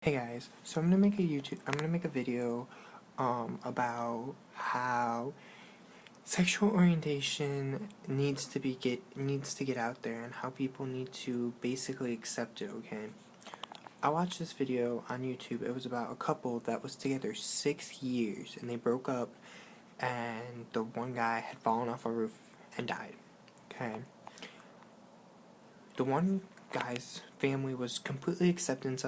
Hey guys, so I'm gonna make a video about how sexual orientation needs to get out there and how people need to basically accept it, okay? I watched this video on YouTube. It was about a couple that was together 6 years and they broke up and the one guy had fallen off a roof and died. Okay? The one guy's family was completely accepting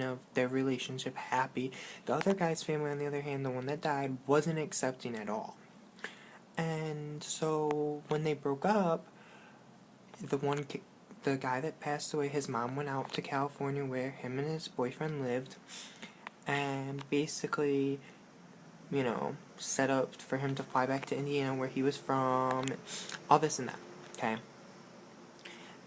of their relationship, happy. The other guy's family, on the other hand, the one that died, wasn't accepting at all. And so when they broke up, the guy that passed away, his mom went out to California where him and his boyfriend lived, and basically, set up for him to fly back to Indiana where he was from, all this and that, okay?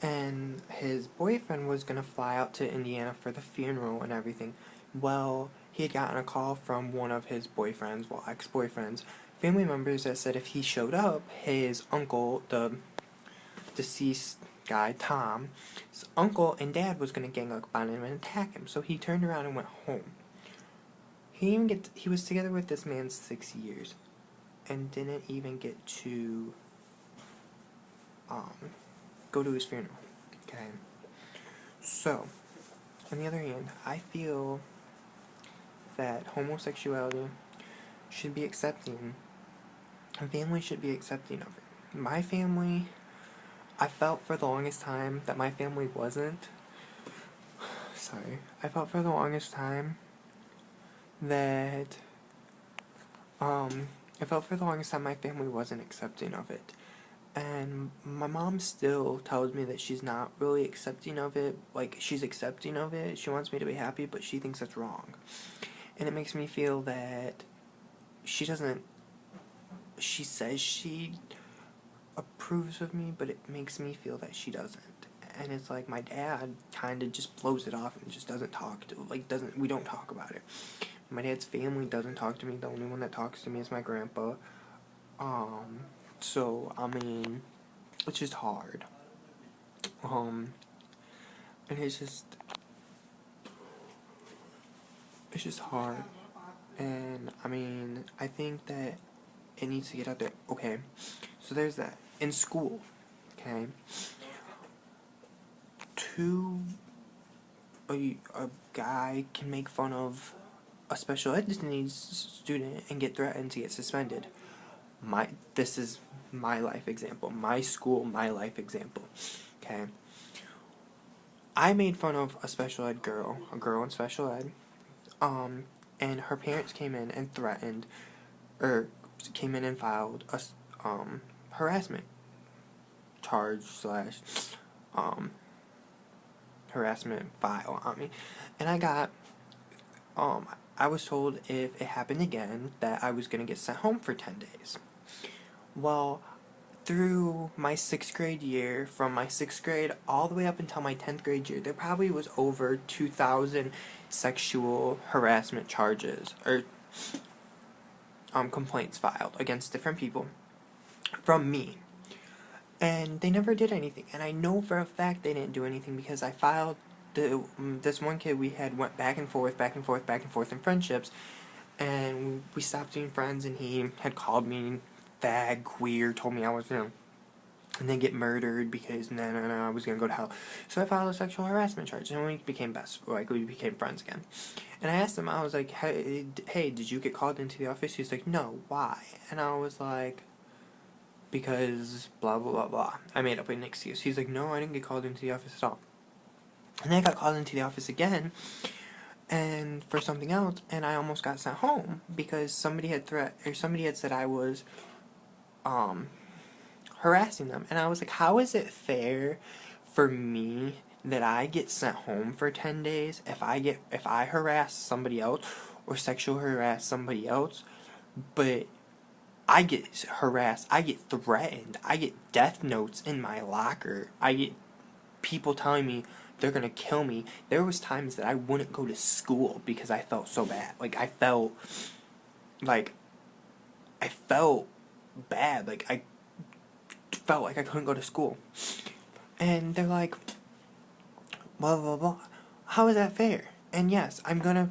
And his boyfriend was gonna fly out to Indiana for the funeral and everything. Well, he had gotten a call from one of his boyfriends, well, ex-boyfriends, family members that said if he showed up, his uncle, the deceased guy, Tom, his uncle and dad was gonna gang up on him and attack him. So he turned around and went home. He was together with this man 6 years and didn't even get to go to his funeral. Okay. So, on the other hand, I feel that homosexuality should be accepting, and families should be accepting of it. My family, I felt for the longest time that my family wasn't. I felt for the longest time that, my family wasn't accepting of it. And my mom still tells me that she's not really accepting of it. Like, she's accepting of it. She wants me to be happy, but she thinks that's wrong. And it makes me feel that she says she approves of me, but it makes me feel that she doesn't. And it's like my dad kind of just blows it off and just doesn't we don't talk about it. My dad's family doesn't talk to me. The only one that talks to me is my grandpa. So, I mean, it's just hard. And it's just hard. And, I mean, I think that it needs to get out there. Okay, so there's that. In school, okay, a guy can make fun of a special ed needs student and get threatened to get suspended. This is my life example. My school, my life example. Okay. I made fun of a special ed girl, a girl in special ed, and her parents came in and filed a, harassment charge / harassment file on me. And I was told if it happened again that I was going to get sent home for 10 days. Well, through my 6th grade year, from my 6th grade all the way up until my 10th grade year, there probably was over 2,000 sexual harassment charges, or complaints filed against different people from me. And they never did anything. And I know for a fact they didn't do anything because I filed this one kid we had went back and forth in friendships, and we stopped being friends, and he had called me fag, queer, told me I was, and then get murdered because I was gonna go to hell. So I filed a sexual harassment charge, and we became friends again. And I asked him, I was like, hey, did you get called into the office? He's like, no, why? And I was like, because blah blah blah blah. I made up an excuse. He's like, no, I didn't get called into the office at all. And then I got called into the office again, and for something else, and I almost got sent home because somebody had said I was harassing them. And I was like, how is it fair for me that I get sent home for 10 days if I harass somebody else or sexual harass somebody else, but I get harassed, I get threatened, I get death notes in my locker, I get people telling me they're gonna kill me. There was times that I wouldn't go to school because I felt so bad. I felt bad. I felt like I couldn't go to school. And they're like, blah blah blah. How is that fair? And yes, I'm gonna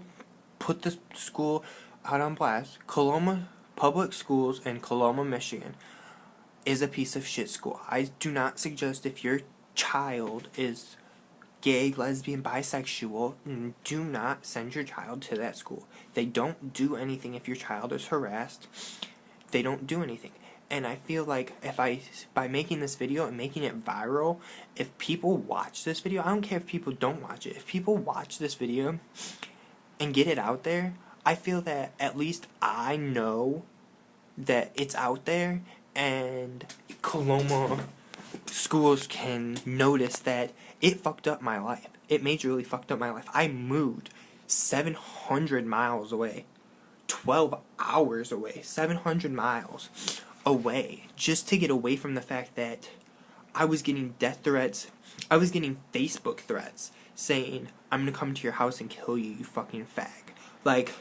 put this school out on blast. Coloma Public Schools in Coloma, Michigan is a piece of shit school. I do not suggest if your child is gay, lesbian, bisexual, do not send your child to that school. They don't do anything if your child is harassed. They don't do anything. And I feel like by making this video and making it viral, if people watch this video, I don't care if people don't watch it. If people watch this video and get it out there, I feel that at least I know that it's out there, and Coloma schools can notice that it fucked up my life. It majorly fucked up my life. I moved 700 miles away, 12 hours away, 700 miles away, just to get away from the fact that I was getting death threats. I was getting Facebook threats saying, I'm gonna come to your house and kill you, you fucking fag. Like,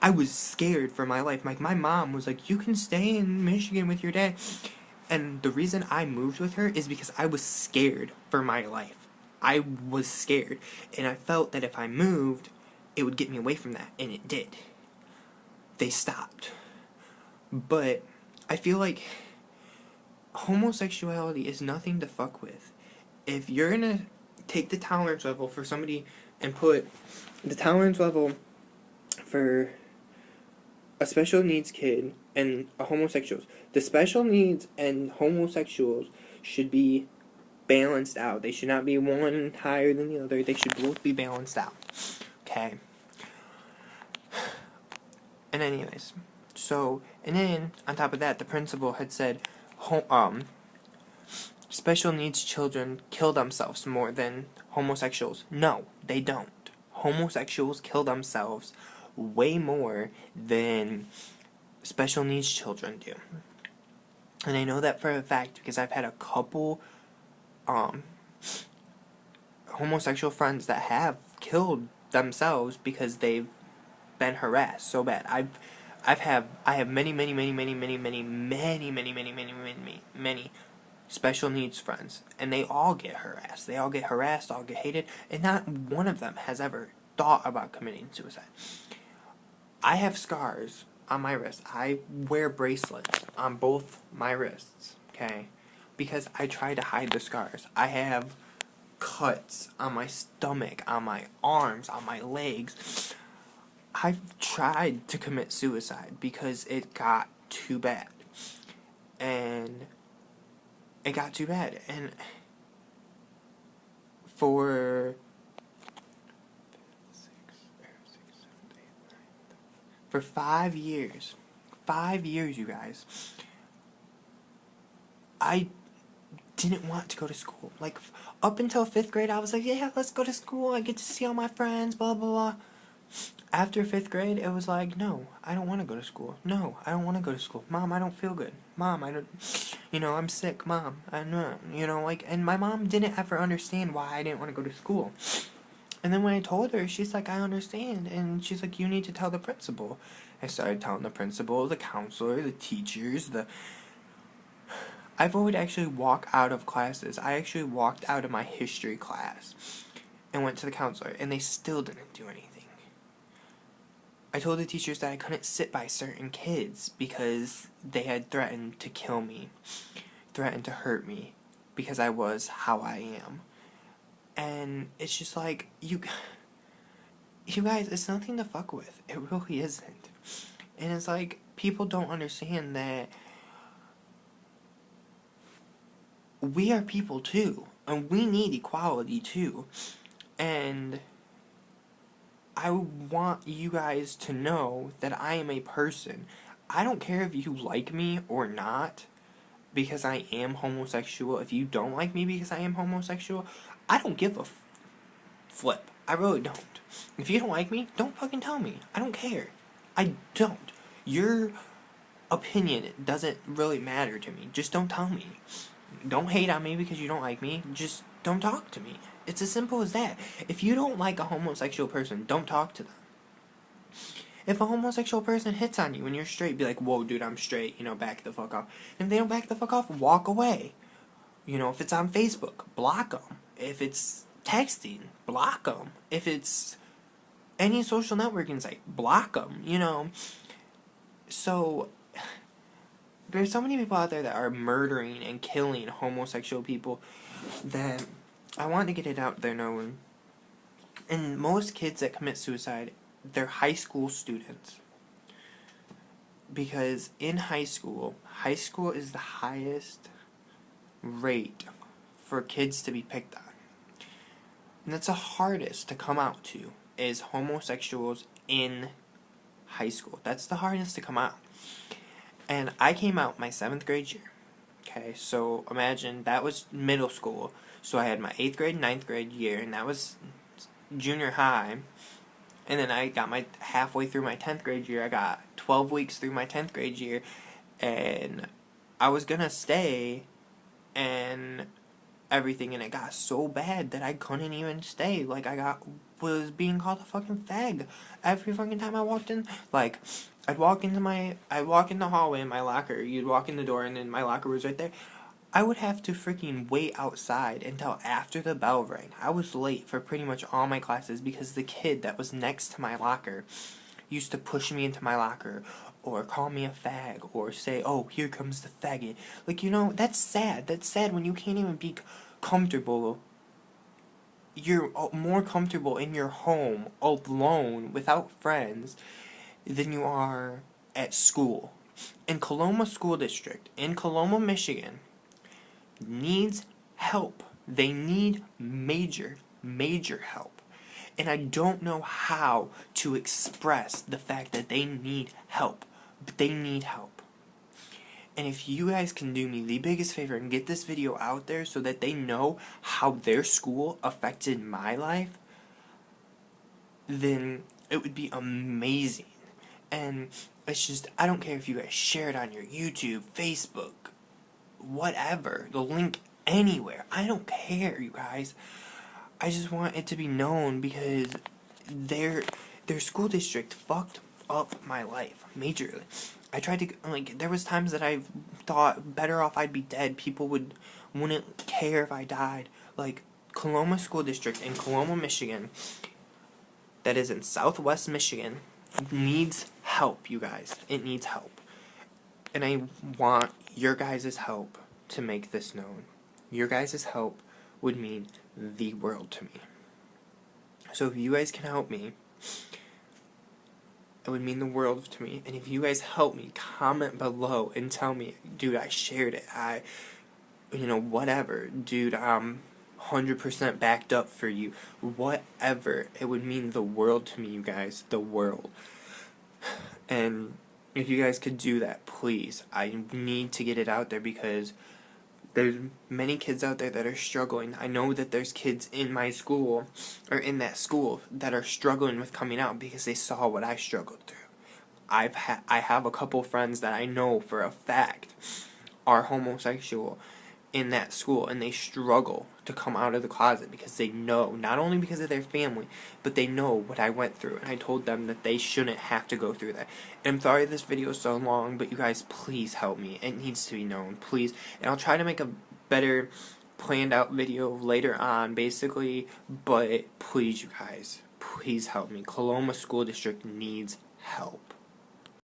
I was scared for my life. Like, my mom was like, you can stay in Michigan with your dad. And the reason I moved with her is because I was scared for my life. I was scared. And I felt that if I moved, it would get me away from that. And it did. They stopped. But I feel like homosexuality is nothing to fuck with. If you're gonna take the tolerance level for somebody and put the tolerance level for a special needs kid and a homosexuals, the special needs and homosexuals should be balanced out. They should not be one higher than the other. They should both be balanced out. Okay? And anyways, so, and then on top of that, the principal had said special needs children kill themselves more than homosexuals. No, they don't. Homosexuals kill themselves way more than special needs children do. And I know that for a fact because I've had a couple homosexual friends that have killed themselves because they've been harassed so bad. I have many special needs friends, and they all get harassed. They all get harassed, all get hated, and not one of them has ever thought about committing suicide. I have scars on my wrist. I wear bracelets on both my wrists, okay? Because I try to hide the scars. I have cuts on my stomach, on my arms, on my legs. I've tried to commit suicide because it got too bad. And it got too bad. And for 5 years, you guys, I didn't want to go to school. Like, up until 5th grade, I was like, yeah, let's go to school. I get to see all my friends, blah, blah, blah. After 5th grade, it was like, no, I don't want to go to school. No, I don't want to go to school. Mom, I don't feel good. Mom, I don't, I'm sick. Mom, I know, and my mom didn't ever understand why I didn't want to go to school. And then when I told her, she's like, I understand. And she's like, you need to tell the principal. I started telling the principal, the counselor, the teachers, I would actually walk out of classes. I actually walked out of my history class and went to the counselor, and they still didn't do anything. I told the teachers that I couldn't sit by certain kids because they had threatened to kill me, threatened to hurt me, because I was how I am. And it's just like, you guys, it's nothing to fuck with. It really isn't. And it's like, people don't understand that we are people too, and we need equality too. And I want you guys to know that I am a person. I don't care if you like me or not because I am homosexual. If you don't like me because I am homosexual, I don't give a flip. I really don't. If you don't like me, don't fucking tell me. I don't care. I don't. Your opinion doesn't really matter to me. Just don't tell me. Don't hate on me because you don't like me. Just don't talk to me. It's as simple as that. If you don't like a homosexual person, don't talk to them. If a homosexual person hits on you and you're straight, be like, whoa, dude, I'm straight, back the fuck off. And if they don't back the fuck off, walk away. If it's on Facebook, block them. If it's texting, block them. If it's any social networking site, block them, you know. So, there's so many people out there that are murdering and killing homosexual people that I want to get it out there known. And most kids that commit suicide, they're high school students. Because in high school is the highest rate for kids to be picked on. And that's the hardest to come out to, is homosexuals in high school. That's the hardest to come out. And I came out my 7th grade year. Okay, so imagine that was middle school. So I had my 8th grade, 9th grade year, and that was junior high. And then I got my halfway through my 10th grade year. I got 12 weeks through my 10th grade year. And I was gonna stay and everything, and it got so bad that I couldn't even stay. Like, was being called a fucking fag every fucking time I walked in. Like, I'd walk in the hallway in my locker, you'd walk in the door, and then my locker was right there. I would have to freaking wait outside until after the bell rang. I was late for pretty much all my classes because the kid that was next to my locker used to push me into my locker, or call me a fag, or say, oh, here comes the faggot. Like, you know, that's sad. That's sad when you can't even be comfortable. You're more comfortable in your home, alone, without friends, than you are at school. In Coloma School District, in Coloma, Michigan, needs help. They need major help. And I don't know how to express the fact that they need help. But they need help. And if you guys can do me the biggest favor and get this video out there so that they know how their school affected my life, then it would be amazing. And it's just, I don't care if you guys share it on your YouTube, Facebook, whatever, the link anywhere. I don't care, you guys. I just want it to be known because their school district fucked up my life majorly. I tried to, like, there was times that I thought better off I'd be dead. People wouldn't care if I died. Like, Coloma School District in Coloma, Michigan, that is in Southwest Michigan, needs help, you guys. It needs help. And I want your guys' help to make this known. Your guys' help would mean the world to me. So if you guys can help me, it would mean the world to me. And if you guys help me, comment below and tell me, dude, I shared it. Whatever. Dude, I'm 100% backed up for you. Whatever. It would mean the world to me, you guys. The world. And if you guys could do that, please. I need to get it out there because there's many kids out there that are struggling. I know that there's kids in my school, or in that school, that are struggling with coming out because they saw what I struggled through. I have a couple friends that I know for a fact are homosexual in that school, and they struggle to come out of the closet because they know, not only because of their family, but they know what I went through, and I told them that they shouldn't have to go through that. And I'm sorry this video is so long, but you guys, please help me. It needs to be known, please. And I'll try to make a better planned out video later on, basically, but please, you guys, please help me. Coloma School District needs help.